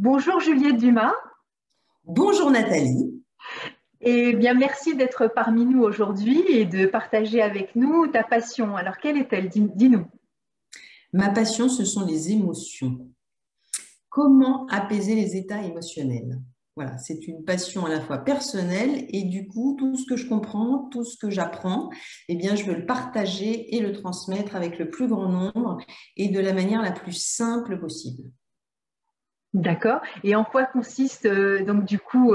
Bonjour Juliette Dumas, Bonjour Nathalie. et bien merci d'être parmi nous aujourd'hui et de partager avec nous ta passion. Alors quelle est-elle? Dis-nous. Ma passion, ce sont les émotions. Comment apaiser les états émotionnels? Voilà, c'est une passion à la fois personnelle et du coup, tout ce que je comprends, tout ce que j'apprends, eh bien, je veux le partager et le transmettre avec le plus grand nombre et de la manière la plus simple possible. D'accord. Et en quoi consiste donc du coup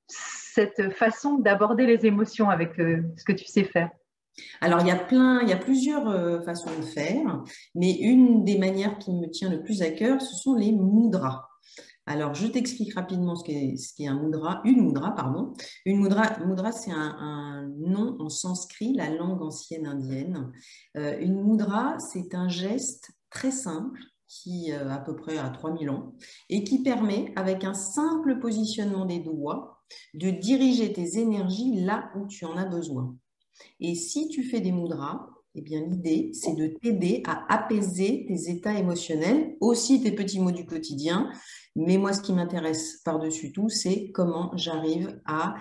cette façon d'aborder les émotions avec ce que tu sais faire? Alors, il y a plusieurs façons de faire, mais une des manières qui me tient le plus à cœur, ce sont les mudras. Alors, je t'explique rapidement ce qu'est un mudra, une mudra, pardon. Mudra, c'est un nom en sanskrit, la langue ancienne indienne. Une mudra, c'est un geste très simple qui à peu près a 3000 ans et qui permet, avec un simple positionnement des doigts, de diriger tes énergies là où tu en as besoin. Et si tu fais des mudras, eh bien, l'idée, c'est de t'aider à apaiser tes états émotionnels, aussi tes petits mots du quotidien. Mais moi, ce qui m'intéresse par-dessus tout, c'est comment j'arrive à,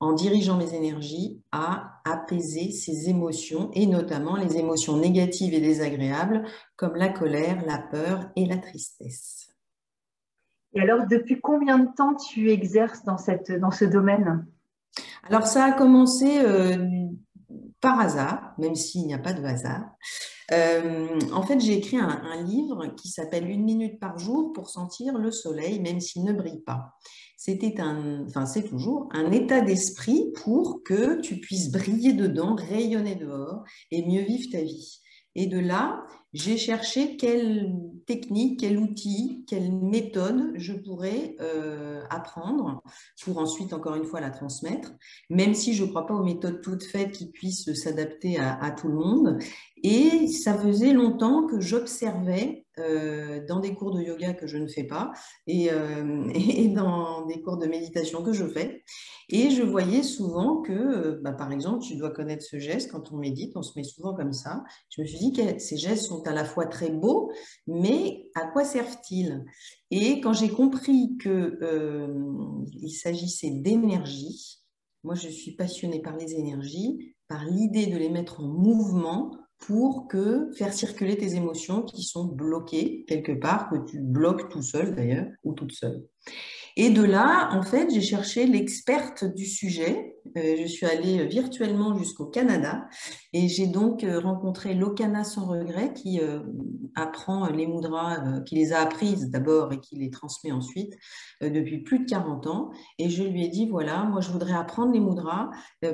en dirigeant mes énergies, à apaiser ces émotions, et notamment les émotions négatives et désagréables, comme la colère, la peur et la tristesse. Et alors depuis combien de temps tu exerces dans ce domaine? Alors, ça a commencé par hasard, même s'il n'y a pas de hasard. En fait, j'ai écrit un livre qui s'appelle Une minute par jour pour sentir le soleil, même s'il ne brille pas. Enfin, c'est toujours un état d'esprit pour que tu puisses briller dedans, rayonner dehors et mieux vivre ta vie. Et de là, j'ai cherché quelle technique, quel outil, quelle méthode je pourrais apprendre pour ensuite, encore une fois, la transmettre, même si je ne crois pas aux méthodes toutes faites qui puissent s'adapter à tout le monde. Et ça faisait longtemps que j'observais dans des cours de yoga que je ne fais pas et dans des cours de méditation que je fais. Et je voyais souvent que, par exemple, tu dois connaître ce geste quand on médite, on se met souvent comme ça. Je me suis dit que ces gestes sont à la fois très beaux, mais à quoi servent-ils? Et quand j'ai compris que, il s'agissait d'énergie, moi je suis passionnée par les énergies, par l'idée de les mettre en mouvement pour faire circuler tes émotions qui sont bloquées quelque part, que tu bloques tout seul d'ailleurs, ou toute seule. Et de là, en fait, j'ai cherché l'experte du sujet. Je suis allée virtuellement jusqu'au Canada et j'ai donc rencontré Lokana Sans Regret qui apprend les mudras, qui les a apprises d'abord et qui les transmet ensuite depuis plus de 40 ans. Et je lui ai dit, voilà, moi je voudrais apprendre les mudras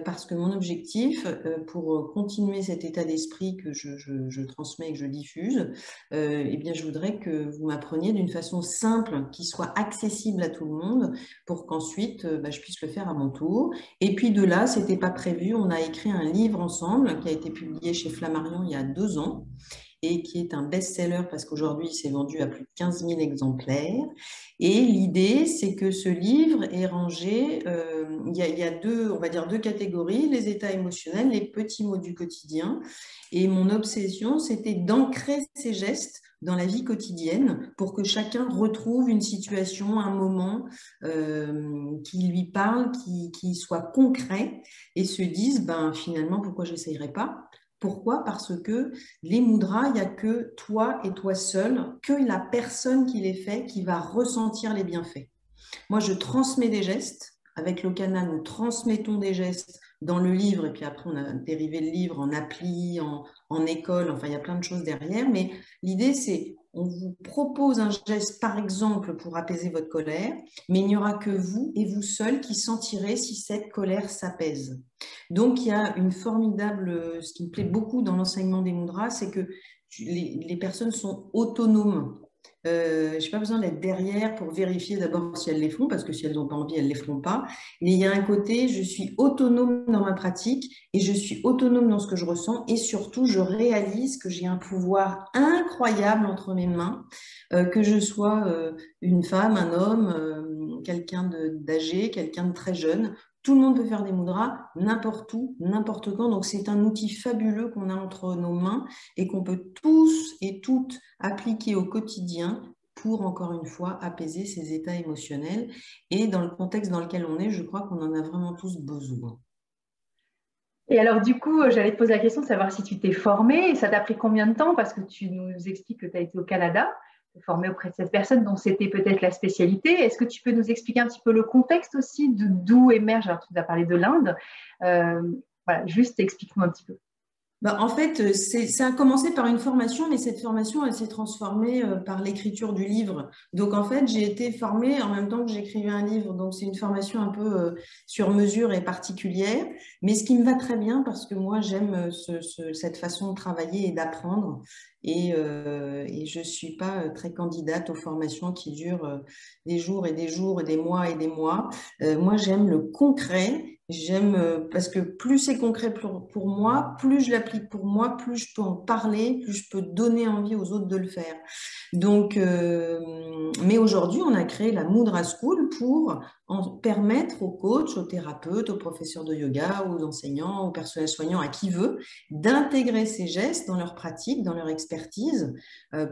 parce que mon objectif pour continuer cet état d'esprit que je transmets et que je diffuse, eh bien, je voudrais que vous m'appreniez d'une façon simple, qui soit accessible à tout le monde, pour qu'ensuite, je puisse le faire à mon tour. Et puis de là, c'était pas prévu. On a écrit un livre ensemble qui a été publié chez Flammarion il y a 2 ans et qui est un best-seller parce qu'aujourd'hui, il s'est vendu à plus de 15 000 exemplaires. Et l'idée, c'est que ce livre est rangé, il y a deux, on va dire deux catégories, les états émotionnels, les petits mots du quotidien. Et mon obsession, c'était d'ancrer ces gestes dans la vie quotidienne pour que chacun retrouve une situation, un moment qui lui parle, qui soit concret et se dise, ben, finalement, pourquoi je n'essayerais pas? Pourquoi? Parce que les mudras, il n'y a que toi et toi seul, que la personne qui les fait, qui va ressentir les bienfaits. Moi, je transmets des gestes. Avec Lokana, nous transmettons des gestes dans le livre, et puis après, on a dérivé le livre en appli, en école, enfin, il y a plein de choses derrière. Mais l'idée, c'est, on vous propose un geste, par exemple, pour apaiser votre colère, mais il n'y aura que vous et vous seul qui sentirez si cette colère s'apaise. Donc, il y a une formidable, ce qui me plaît beaucoup dans l'enseignement des mudras, c'est que les personnes sont autonomes. Je n'ai pas besoin d'être derrière pour vérifier d'abord si elles les font, parce que si elles n'ont pas envie, elles ne les feront pas. Mais il y a un côté, je suis autonome dans ma pratique et je suis autonome dans ce que je ressens et surtout, je réalise que j'ai un pouvoir incroyable entre mes mains, que je sois une femme, un homme, quelqu'un d'âgé, quelqu'un de très jeune. Tout le monde peut faire des mudras n'importe où, n'importe quand. Donc, c'est un outil fabuleux qu'on a entre nos mains et qu'on peut tous et toutes appliquer au quotidien pour, encore une fois, apaiser ces états émotionnels. Et dans le contexte dans lequel on est, je crois qu'on en a vraiment tous besoin. Et alors, du coup, j'allais te poser la question de savoir si tu t'es formée et ça t'a pris combien de temps parce que tu nous expliques que tu as été au Canada, formée auprès de cette personne dont c'était peut-être la spécialité. Est-ce que tu peux nous expliquer un petit peu le contexte aussi d'où émerge, alors tu nous as parlé de l'Inde, voilà, juste explique-moi un petit peu. Bah, en fait, ça a commencé par une formation, mais cette formation, elle s'est transformée par l'écriture du livre. Donc, en fait, j'ai été formée en même temps que j'écrivais un livre. Donc, c'est une formation un peu sur mesure et particulière, mais ce qui me va très bien parce que moi, j'aime cette façon de travailler et d'apprendre. Et je ne suis pas très candidate aux formations qui durent des jours et des jours et des mois et des mois. Moi, j'aime le concret. J'aime parce que plus c'est concret pour moi, plus je l'applique pour moi, plus je peux en parler, plus je peux donner envie aux autres de le faire. Donc, mais aujourd'hui, on a créé la Mudra School pour en permettre aux coachs, aux thérapeutes, aux professeurs de yoga, aux enseignants, aux personnels soignants, à qui veut, d'intégrer ces gestes dans leur pratique, dans leur expertise,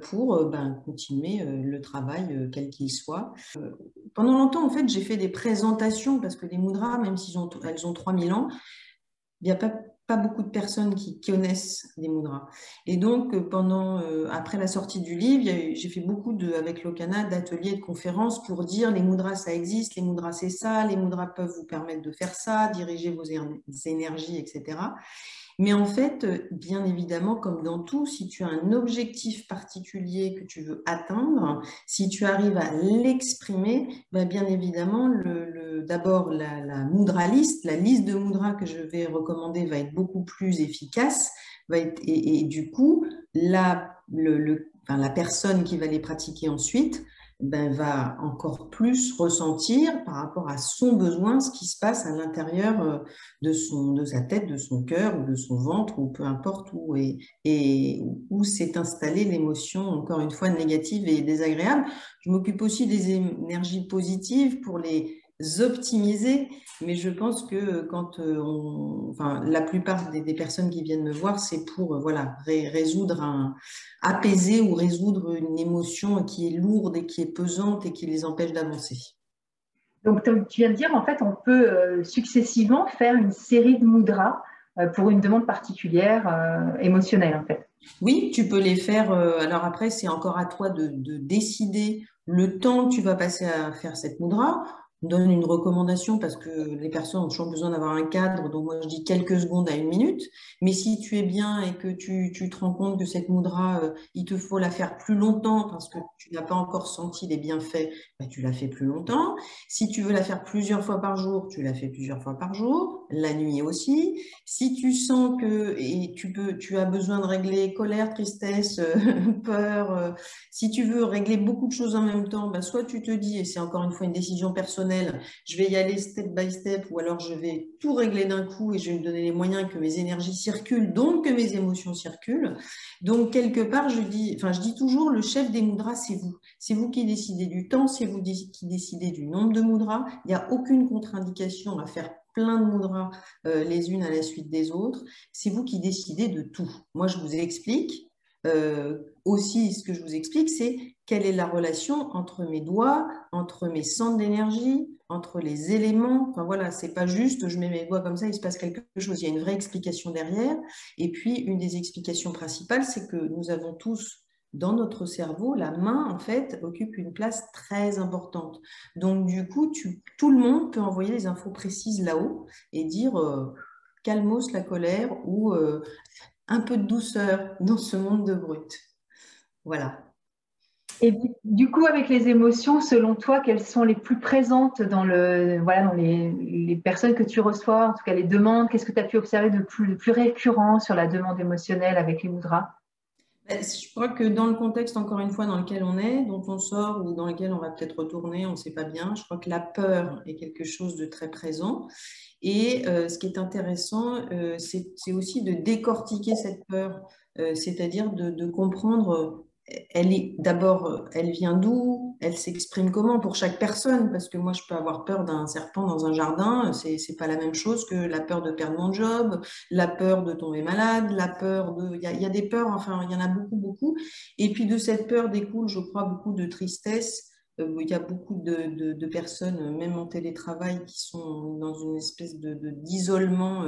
pour continuer le travail quel qu'il soit. Pendant longtemps, en fait, j'ai fait des présentations parce que les mudras, même si elles ont 3000 ans, il n'y a pas beaucoup de personnes qui connaissent les mudras. Et donc, après la sortie du livre, j'ai fait beaucoup avec l'Okana d'ateliers et de conférences pour dire les mudras, ça existe, les mudras, c'est ça, les mudras peuvent vous permettre de faire ça, diriger vos énergies, etc. Mais en fait, bien évidemment, comme dans tout, si tu as un objectif particulier que tu veux atteindre, si tu arrives à l'exprimer, bien évidemment, d'abord la mudra list, la liste de mudras que je vais recommander va être beaucoup plus efficace. Et du coup, la personne qui va les pratiquer ensuite va encore plus ressentir par rapport à son besoin ce qui se passe à l'intérieur de sa tête, de son cœur ou de son ventre ou peu importe où s'est installée l'émotion, encore une fois, négative et désagréable. Je m'occupe aussi des énergies positives pour les optimiser, mais je pense que la plupart des personnes qui viennent me voir, c'est pour apaiser ou résoudre une émotion qui est lourde et qui est pesante et qui les empêche d'avancer. Donc, tu viens de dire, en fait, on peut successivement faire une série de mudras pour une demande particulière émotionnelle, en fait. Oui, tu peux les faire. Alors après, c'est encore à toi de décider le temps que tu vas passer à faire cette mudra. On donne une recommandation parce que les personnes ont toujours besoin d'avoir un cadre. Donc moi, je dis quelques secondes à 1 minute. Mais si tu es bien et que tu te rends compte que cette mudra, il te faut la faire plus longtemps parce que tu n'as pas encore senti les bienfaits, tu la fais plus longtemps. Si tu veux la faire plusieurs fois par jour, tu la fais plusieurs fois par jour. La nuit aussi. Si tu sens que tu as besoin de régler colère, tristesse, peur, si tu veux régler beaucoup de choses en même temps, soit tu te dis, et c'est encore une fois une décision personnelle, je vais y aller step by step, ou alors je vais tout régler d'un coup et je vais me donner les moyens que mes énergies circulent, donc que mes émotions circulent. Donc quelque part, je dis toujours, le chef des mudras, c'est vous. C'est vous qui décidez du temps, c'est vous qui décidez du nombre de mudras. Il n'y a aucune contre-indication à faire plein de mudras les unes à la suite des autres. C'est vous qui décidez de tout. Moi, je vous explique. Aussi, ce que je vous explique, c'est quelle est la relation entre mes doigts, entre mes centres d'énergie, entre les éléments. Enfin voilà, c'est pas juste je mets mes doigts comme ça, il se passe quelque chose. Il y a une vraie explication derrière. Et puis, une des explications principales, c'est que nous avons tous dans notre cerveau, la main, en fait, occupe une place très importante. Donc, du coup, tout le monde peut envoyer les infos précises là-haut et dire calmos la colère ou un peu de douceur dans ce monde de brut. Voilà. Et du coup, avec les émotions, selon toi, quelles sont les plus présentes dans les personnes que tu reçois, en tout cas les demandes? Qu'est-ce que tu as pu observer de plus récurrent sur la demande émotionnelle avec les mudras? Je crois que dans le contexte, encore une fois, dans lequel on est, dont on sort ou dans lequel on va peut-être retourner, on ne sait pas bien, je crois que la peur est quelque chose de très présent. Et ce qui est intéressant, c'est aussi de décortiquer cette peur, c'est-à-dire de comprendre elle est d'abord, elle vient d'où? Elle s'exprime comment pour chaque personne? Parce que moi, je peux avoir peur d'un serpent dans un jardin. C'est pas la même chose que la peur de perdre mon job, la peur de tomber malade, la peur de. Il y a des peurs, enfin, il y en a beaucoup, beaucoup. Et puis de cette peur découle, je crois, beaucoup de tristesse. Il y a beaucoup de personnes, même en télétravail, qui sont dans une espèce d'isolement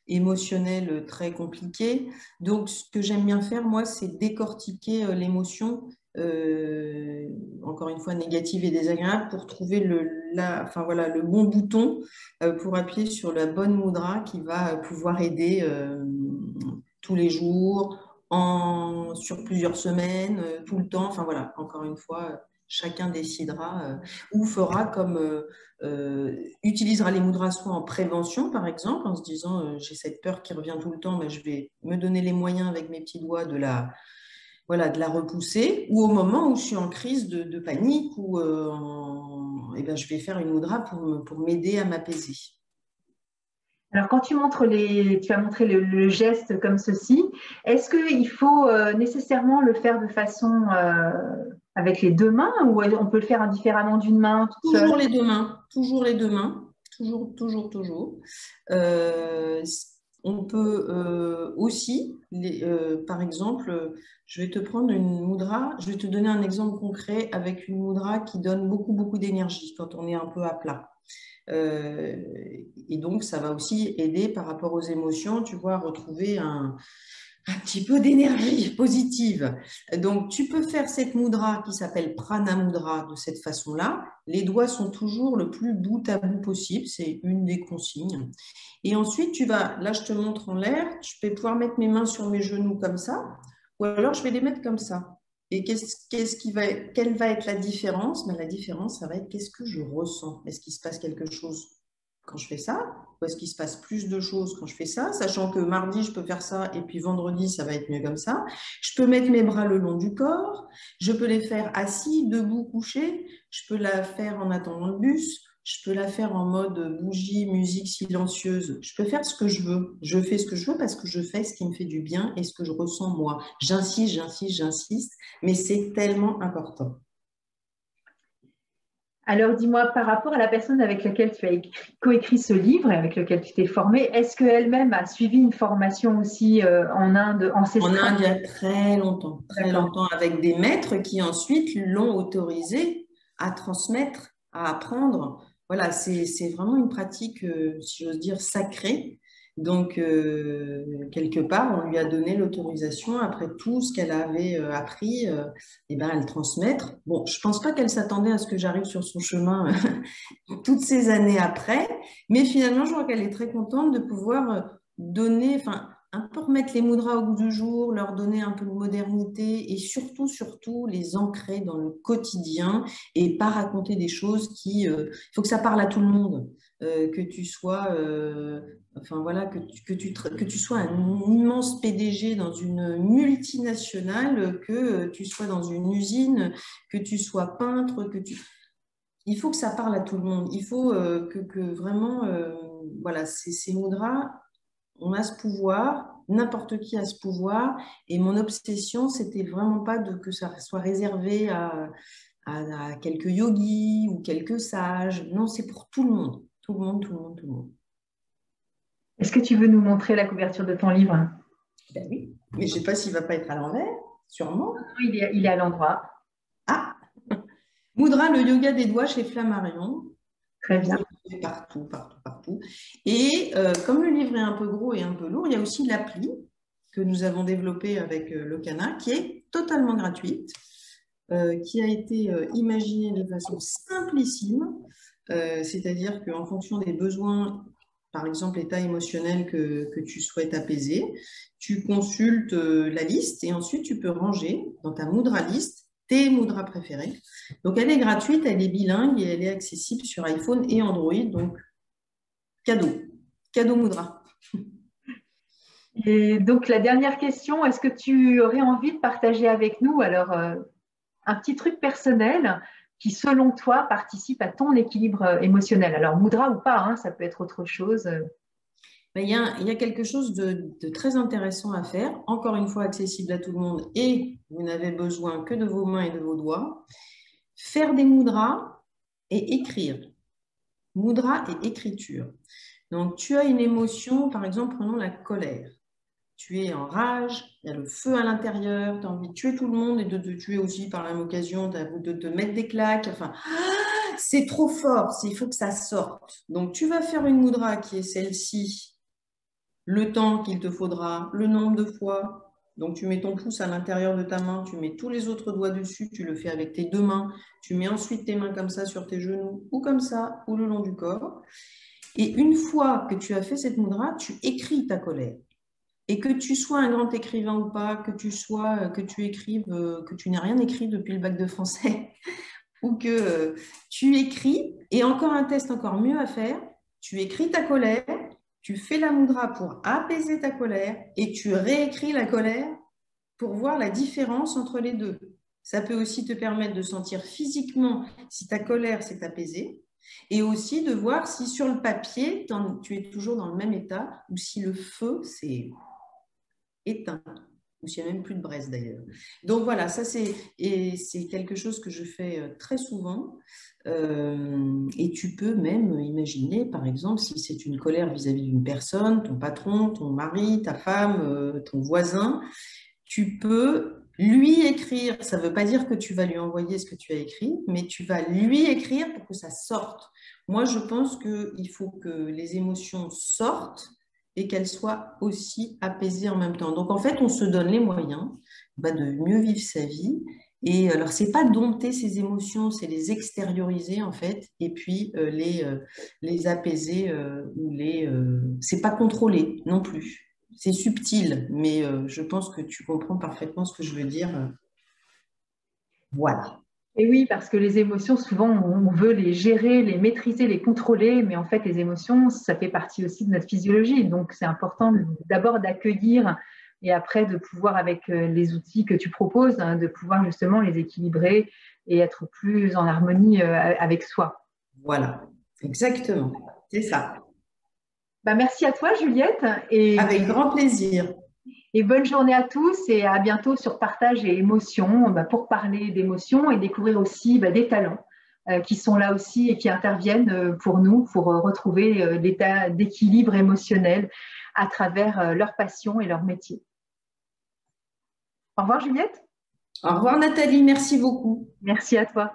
émotionnel très compliqué. Donc, ce que j'aime bien faire, moi, c'est décortiquer l'émotion, encore une fois négative et désagréable, pour trouver enfin, voilà, le bon bouton pour appuyer sur la bonne mudra qui va pouvoir aider tous les jours, sur plusieurs semaines, tout le temps. Enfin voilà, encore une fois, chacun décidera ou fera comme utilisera les mudras soit en prévention, par exemple, en se disant j'ai cette peur qui revient tout le temps, mais je vais me donner les moyens avec mes petits doigts voilà, de la repousser, ou au moment où je suis en crise de panique, ou eh ben, je vais faire une mudra pour m'aider à m'apaiser. Alors, quand tu as montré le geste comme ceci, est-ce qu'il faut nécessairement le faire de façon avec les deux mains ou on peut le faire indifféremment d'une main toute seule? Toujours les deux mains, toujours les deux mains, toujours, toujours, toujours. Euh, on peut aussi, par exemple, je vais te prendre une mudra, je vais te donner un exemple concret avec une mudra qui donne beaucoup, beaucoup d'énergie quand on est un peu à plat. Euh, et donc, ça va aussi aider par rapport aux émotions, tu vois, à retrouver un petit peu d'énergie positive. Donc, tu peux faire cette mudra qui s'appelle Prana Mudra de cette façon-là. Les doigts sont toujours le plus bout à bout possible, c'est une des consignes. Et ensuite, là, je te montre en l'air, je vais pouvoir mettre mes mains sur mes genoux comme ça, ou alors je vais les mettre comme ça. Et quelle va être la différence? Ben, la différence, ça va être qu'est-ce que je ressens? Est-ce qu'il se passe quelque chose quand je fais ça? Ou est-ce qu'il se passe plus de choses quand je fais ça? Sachant que mardi, je peux faire ça et puis vendredi, ça va être mieux comme ça. Je peux mettre mes bras le long du corps. Je peux les faire assis, debout, couché. Je peux la faire en attendant le bus. Je peux la faire en mode bougie, musique silencieuse. Je peux faire ce que je veux. Je fais ce que je veux parce que je fais ce qui me fait du bien et ce que je ressens moi. J'insiste, j'insiste, j'insiste, mais c'est tellement important. Alors, dis-moi, par rapport à la personne avec laquelle tu as coécrit ce livre et avec lequel tu t'es formée, est-ce qu'elle-même a suivi une formation aussi en Inde En ancestrale? Inde, il y a très D'accord. longtemps, avec des maîtres qui ensuite l'ont autorisé à transmettre, à apprendre. Voilà, c'est vraiment une pratique, si j'ose dire, sacrée. Donc, quelque part, on lui a donné l'autorisation, après tout ce qu'elle avait appris, et ben, à le transmettre. Bon, je pense pas qu'elle s'attendait à ce que j'arrive sur son chemin toutes ces années après, mais finalement, je vois qu'elle est très contente de pouvoir donner, enfin, un peu remettre les mudras au goût du jour, leur donner un peu de modernité et surtout, surtout, les ancrer dans le quotidien et pas raconter des choses il faut que ça parle à tout le monde, que tu sois, enfin voilà, que tu sois un immense PDG dans une multinationale, que tu sois dans une usine, que tu sois peintre, il faut que ça parle à tout le monde. Il faut que vraiment, voilà, ces mudras, on a ce pouvoir, n'importe qui a ce pouvoir. Et mon obsession, c'était vraiment pas que ça soit réservé à quelques yogis ou quelques sages. Non, c'est pour tout le monde. Tout le monde, tout le monde, tout le monde. Est-ce que tu veux nous montrer la couverture de ton livre? Ben oui, mais je sais pas s'il va pas être à l'envers, sûrement. Il est à l'endroit. Ah, Mudra, le yoga des doigts chez Flammarion. Très Vous bien. pouvez le trouver partout, partout, partout. Et comme le livre est un peu gros et un peu lourd, il y a aussi l'appli que nous avons développée avec Locana, qui est totalement gratuite, qui a été imaginée de façon simplissime, c'est-à-dire qu'en fonction des besoins, par exemple l'état émotionnel que tu souhaites apaiser, tu consultes la liste et ensuite tu peux ranger dans ta Mudra list tes mudras préférés. Donc elle est gratuite, elle est bilingue et elle est accessible sur iPhone et Android, donc cadeau, cadeau Mudra. Et donc, la dernière question, est-ce que tu aurais envie de partager avec nous alors un petit truc personnel qui, selon toi, participe à ton équilibre émotionnel? Alors, Moudra ou pas, hein, ça peut être autre chose. Ben, il y a quelque chose de très intéressant à faire, encore une fois accessible à tout le monde et vous n'avez besoin que de vos mains et de vos doigts. Faire des mudras et écrire. Mudra et écriture. Donc, tu as une émotion, par exemple, prenons la colère. Tu es en rage, il y a le feu à l'intérieur, tu as envie de tuer tout le monde et de te tuer aussi par la même occasion, tu as envie de te mettre des claques. Enfin, c'est trop fort, il faut que ça sorte. Donc, tu vas faire une mudra qui est celle-ci, le temps qu'il te faudra, le nombre de fois. Donc, tu mets ton pouce à l'intérieur de ta main, tu mets tous les autres doigts dessus, tu le fais avec tes deux mains, tu mets ensuite tes mains comme ça sur tes genoux, ou comme ça, ou le long du corps. Et une fois que tu as fait cette mudra, tu écris ta colère. Et que tu sois un grand écrivain ou pas, que tu écrives, que tu n'aies rien écrit depuis le bac de français, ou que tu écris, et encore un test encore mieux à faire, tu écris ta colère, tu fais la mudra pour apaiser ta colère, et tu réécris la colère pour voir la différence entre les deux. Ça peut aussi te permettre de sentir physiquement si ta colère s'est apaisée, et aussi de voir si sur le papier, tu es toujours dans le même état, ou si le feu s'est éteint, ou s'il n'y a même plus de braise d'ailleurs. Donc voilà, ça c'est quelque chose que je fais très souvent. Et tu peux même imaginer, par exemple, si c'est une colère vis-à-vis d'une personne, ton patron, ton mari, ta femme, ton voisin, tu peux lui écrire. Ça ne veut pas dire que tu vas lui envoyer ce que tu as écrit, mais tu vas lui écrire pour que ça sorte. Moi, je pense qu'il faut que les émotions sortent et qu'elles soient aussi apaisées en même temps. Donc, en fait, on se donne les moyens de mieux vivre sa vie. Et alors, c'est pas dompter ces émotions, c'est les extérioriser, en fait, et puis les apaiser ou c'est pas contrôler non plus. C'est subtil, mais je pense que tu comprends parfaitement ce que je veux dire. Voilà. Et oui, parce que les émotions, souvent, on veut les gérer, les maîtriser, les contrôler, mais en fait, les émotions, ça fait partie aussi de notre physiologie. Donc, c'est important d'abord d'accueillir et après de pouvoir, avec les outils que tu proposes, hein, de pouvoir justement les équilibrer et être plus en harmonie avec soi. Voilà, exactement. C'est ça. Bah, merci à toi, Juliette, Avec grand plaisir. et bonne journée à tous et à bientôt sur Partage et Émotions pour parler d'émotions et découvrir aussi des talents qui sont là aussi et qui interviennent pour nous, pour retrouver l'état d'équilibre émotionnel à travers leur passion et leur métier. Au revoir, Juliette. Au revoir Nathalie, merci beaucoup. Merci à toi.